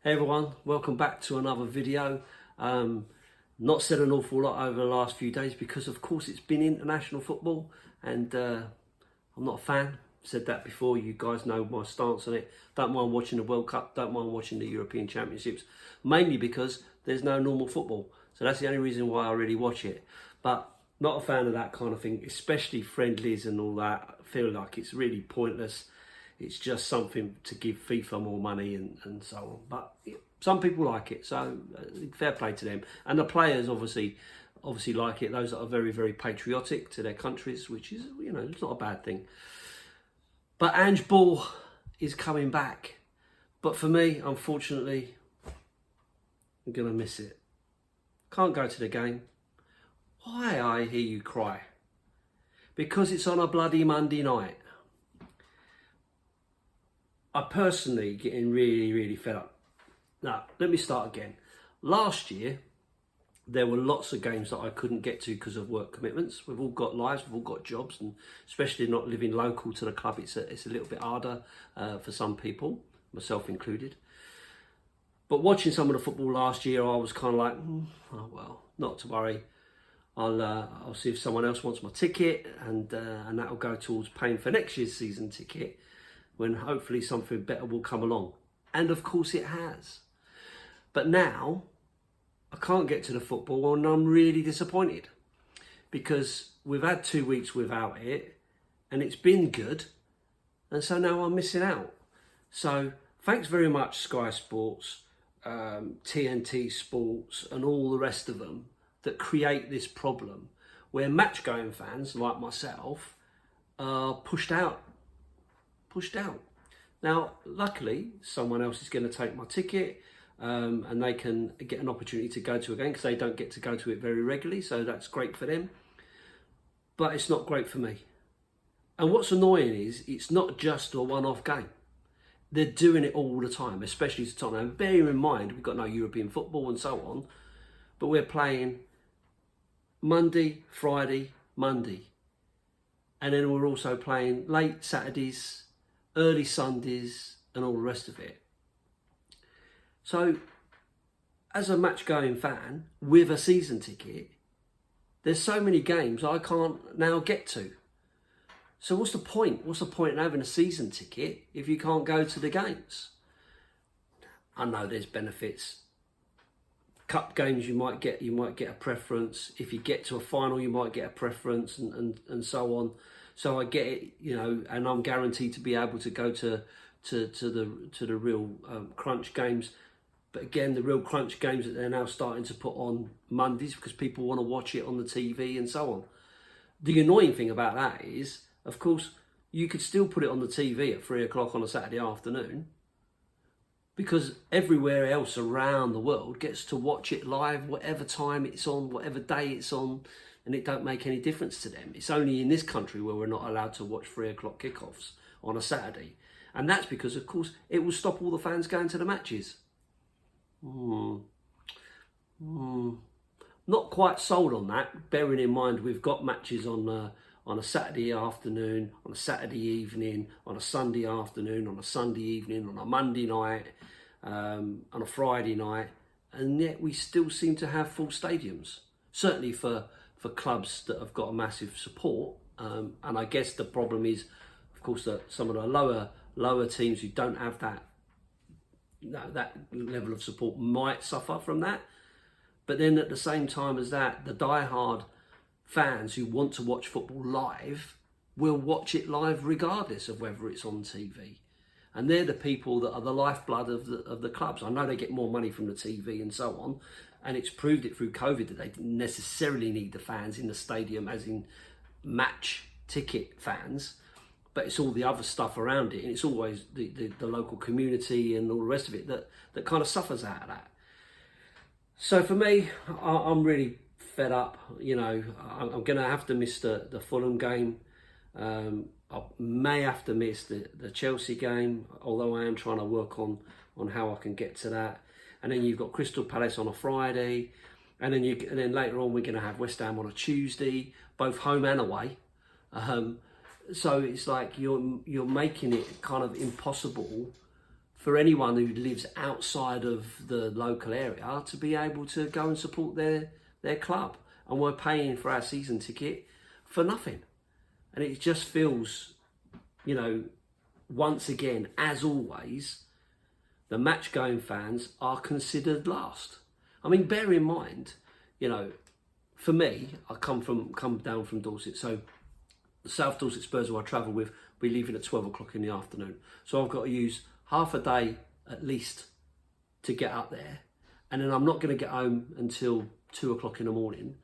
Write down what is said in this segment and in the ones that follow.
Hey everyone, welcome back to another video. Not said an awful lot over the last few days because of course it's been international football and I'm not a fan. Said that before, you guys know my stance on it. Don't mind watching the World Cup, don't mind watching the European Championships, mainly because there's no normal football. So that's the only reason why I really watch it. But not a fan of that kind of thing, especially friendlies and all that. I feel like it's really pointless. It's just something to give FIFA more money and so on. But some people like it, so fair play to them. And the players obviously like it. Those that are very, very patriotic to their countries, which is, it's not a bad thing. But Ange Ball is coming back. But for me, unfortunately, I'm going to miss it. Can't go to the game. Why, I hear you cry? Because it's on a bloody Monday night. I personally getting really, really fed up. Now, let me start again. Last year, there were lots of games that I couldn't get to because of work commitments. We've all got lives, we've all got jobs, and especially not living local to the club, it's a little bit harder for some people, myself included. But watching some of the football last year, I was kind of like, oh well, not to worry. I'll see if someone else wants my ticket, and that'll go towards paying for next year's season ticket, when hopefully something better will come along. And of course it has. But now, I can't get to the football and I'm really disappointed. Because we've had 2 weeks without it, and it's been good, and so now I'm missing out. So thanks very much Sky Sports, TNT Sports and all the rest of them that create this problem where match-going fans like myself are pushed out. Now, luckily, someone else is going to take my ticket and they can get an opportunity to go to a game because they don't get to go to it very regularly, so that's great for them. But it's not great for me. And what's annoying is it's not just a one-off game. They're doing it all the time, especially to Tottenham. Bearing in mind, we've got no European football and so on, but we're playing Monday, Friday, Monday. And then we're also playing late Saturdays, early Sundays and all the rest of it. So, as a match-going fan with a season ticket, there's so many games I can't now get to. So what's the point? What's the point in having a season ticket if you can't go to the games? I know there's benefits. Cup games you might get a preference. If you get to a final you might get a preference and so on. So I get it, and I'm guaranteed to be able to go to the real crunch games. But again, the real crunch games that they're now starting to put on Mondays because people want to watch it on the TV and so on. The annoying thing about that is, of course, you could still put it on the TV at 3 o'clock on a Saturday afternoon because everywhere else around the world gets to watch it live, whatever time it's on, whatever day it's on. And it don't make any difference to them. It's only in this country where we're not allowed to watch 3 o'clock kickoffs on a Saturday. And that's because, of course, it will stop all the fans going to the matches. Not quite sold on that, bearing in mind we've got matches on a Saturday afternoon, on a Saturday evening, on a Sunday afternoon, on a Sunday evening, on a Monday night, on a Friday night. And yet we still seem to have full stadiums. Certainly for clubs that have got a massive support, and I guess the problem is, of course, that some of the lower teams who don't have that level of support might suffer from that. But then at the same time as that, the die-hard fans who want to watch football live will watch it live regardless of whether it's on TV. And they're the people that are the lifeblood of the clubs. I know they get more money from the TV and so on, and it's proved it through COVID that they didn't necessarily need the fans in the stadium as in match ticket fans, but it's all the other stuff around it, and it's always the local community and all the rest of it that kind of suffers out of that. So for me, I'm really fed up. I'm going to have to miss the Fulham game. I may have to miss the Chelsea game, although I am trying to work on how I can get to that. And then you've got Crystal Palace on a Friday, and then later on we're going to have West Ham on a Tuesday, both home and away. So it's like you're making it kind of impossible for anyone who lives outside of the local area to be able to go and support their club. And we're paying for our season ticket for nothing. And it just feels, you know, once again, as always, the match-going fans are considered last. I mean, bear in mind, you know, for me, I come down from Dorset, so the South Dorset Spurs who I travel with, we're leaving at 12 o'clock in the afternoon. So I've got to use half a day at least to get up there. And then I'm not going to get home until 2 o'clock in the morning.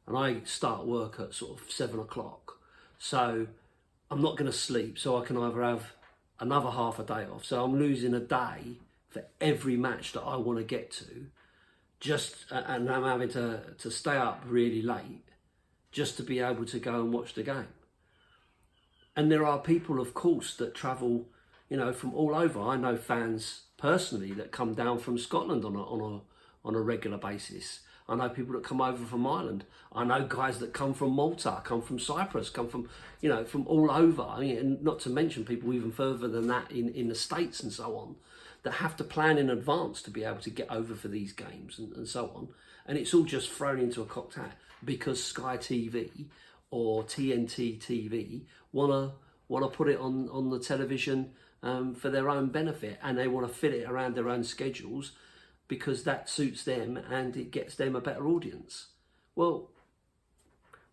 And I start work at sort of 7 o'clock. So I'm not going to sleep. So I can either have another half a day off. So I'm losing a day for every match that I want to get to. And I'm having to stay up really late just to be able to go and watch the game. And there are people, of course, that travel, you know, from all over. I know fans personally that come down from Scotland on a regular basis. I know people that come over from Ireland. I know guys that come from Malta, come from Cyprus, come from, you know, from all over. I mean, and not to mention people even further than that in the States and so on, that have to plan in advance to be able to get over for these games and so on. And it's all just thrown into a cocked hat because Sky TV or TNT TV wanna put it on the television for their own benefit, and they want to fit it around their own schedules because that suits them and it gets them a better audience. Well,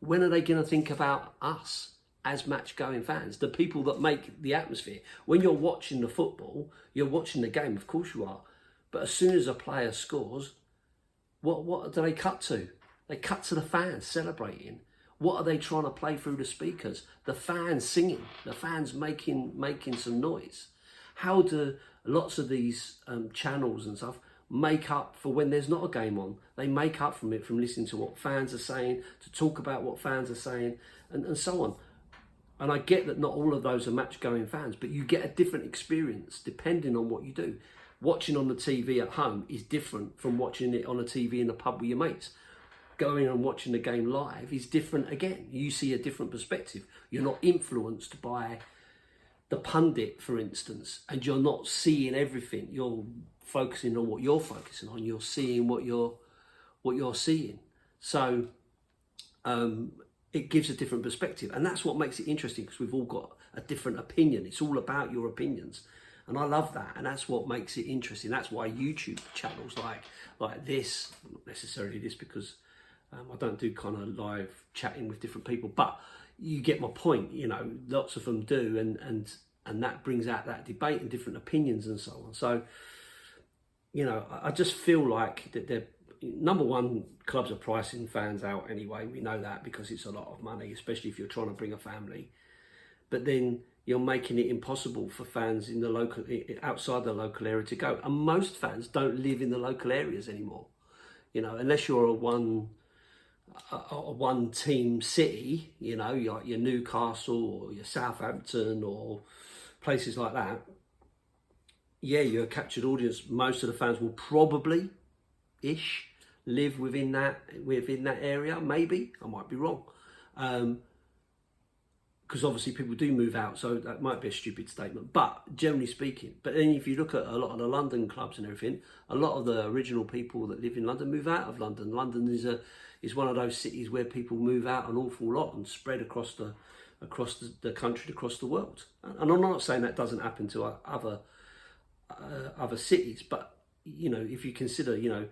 when are they going to think about us as match-going fans, the people that make the atmosphere? When you're watching the football, you're watching the game, of course you are, but as soon as a player scores, what do they cut to? They cut to the fans celebrating. What are they trying to play through the speakers? The fans singing, the fans making some noise. How do lots of these channels and stuff make up for when there's not a game on? They make up from it from listening to what fans are saying, to talk about what fans are saying, and so on. And I get that not all of those are match-going fans, but you get a different experience depending on what you do. Watching on the TV at home is different from watching it on a TV in a pub with your mates. Going and watching the game live is different again. You see a different perspective. You're not influenced by the pundit, for instance, and you're not seeing everything. You're focusing on what you're focusing on. You're seeing what you're seeing. So it gives a different perspective, and that's what makes it interesting, because we've all got a different opinion. It's all about your opinions, and I love that, and that's what makes it interesting. That's why YouTube channels like this, not necessarily this, because I don't do kind of live chatting with different people, but you get my point. You know, lots of them do, and that brings out that debate and different opinions and so on. So, you know, I just feel like that they're, number one, clubs are pricing fans out anyway. We know that because it's a lot of money, especially if you're trying to bring a family. But then you're making it impossible for fans in the local, outside the local area to go. And most fans don't live in the local areas anymore. You know, unless you're a one team city, you know, your Newcastle or your Southampton or places like that. Yeah, you're a captured audience. Most of the fans will probably live within that area. Maybe I might be wrong, because obviously people do move out, so that might be a stupid statement. But generally speaking, but then if you look at a lot of the London clubs and everything, a lot of the original people that live in London move out of London. London is one of those cities where people move out an awful lot and spread across the country, across the world. And I'm not saying that doesn't happen to other cities, but you know, if you consider, you know,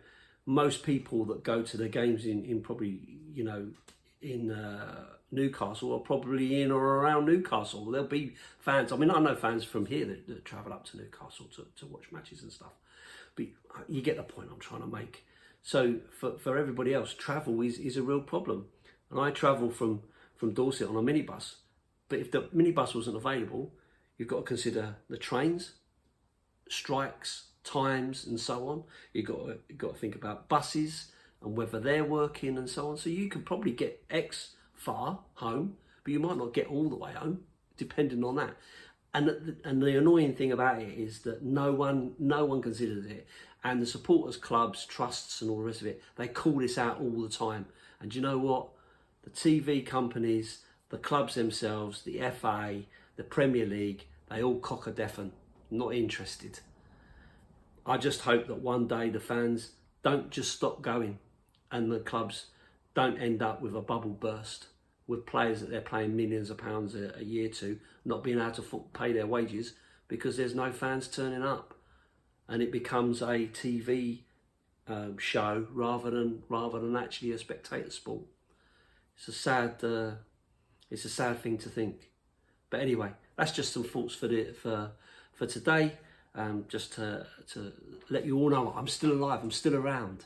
most people that go to the games in probably, you know, in Newcastle are probably in or around Newcastle. There'll be fans. I mean, I know fans from here that travel up to Newcastle to watch matches and stuff. But you get the point I'm trying to make. So for everybody else, travel is a real problem. And I travel from Dorset on a minibus. But if the minibus wasn't available, you've got to consider the trains, strikes, times and so on. You've got to think about buses and whether they're working and so on. So you could probably get X far home, but you might not get all the way home, depending on that. And the annoying thing about it is that no one considers it. And the supporters clubs, trusts and all the rest of it, they call this out all the time. And do you know what? The TV companies, the clubs themselves, the FA, the Premier League, they all cock a deafen, not interested. I just hope that one day the fans don't just stop going and the clubs don't end up with a bubble burst with players that they're paying millions of pounds a year to not being able to pay their wages because there's no fans turning up, and it becomes a TV show rather than actually a spectator sport. It's a sad thing to think. But anyway, that's just some thoughts for today. Just to let you all know I'm still alive, I'm still around.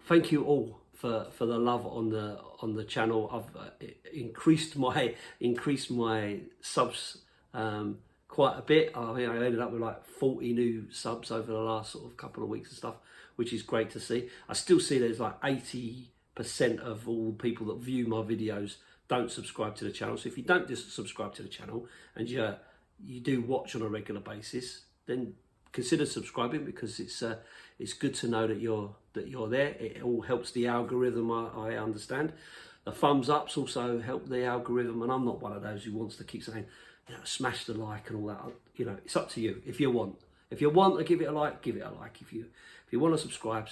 Thank you all for the love on the channel. I've increased my subs quite a bit. I ended up with like 40 new subs over the last sort of couple of weeks and stuff, which is great to see. I still see there's like 80% of all people that view my videos don't subscribe to the channel. So if you don't just subscribe to the channel and you do watch on a regular basis, then consider subscribing, because it's good to know that you're there. It all helps the algorithm, I understand. The thumbs ups also help the algorithm, and I'm not one of those who wants to keep saying, smash the like and all that. It's up to you. If you want to give it a like, give it a like. If you want to subscribe.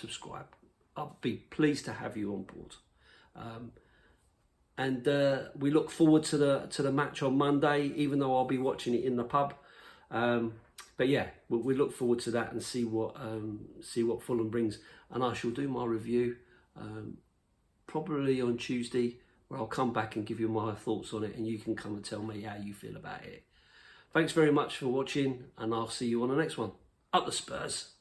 I'll be pleased to have you on board. And we look forward to the match on Monday, even though I'll be watching it in the pub. But yeah, we look forward to that and see what Fulham brings. And I shall do my review probably on Tuesday, where I'll come back and give you my thoughts on it, and you can come and tell me how you feel about it. Thanks very much for watching, and I'll see you on the next one. Up the Spurs.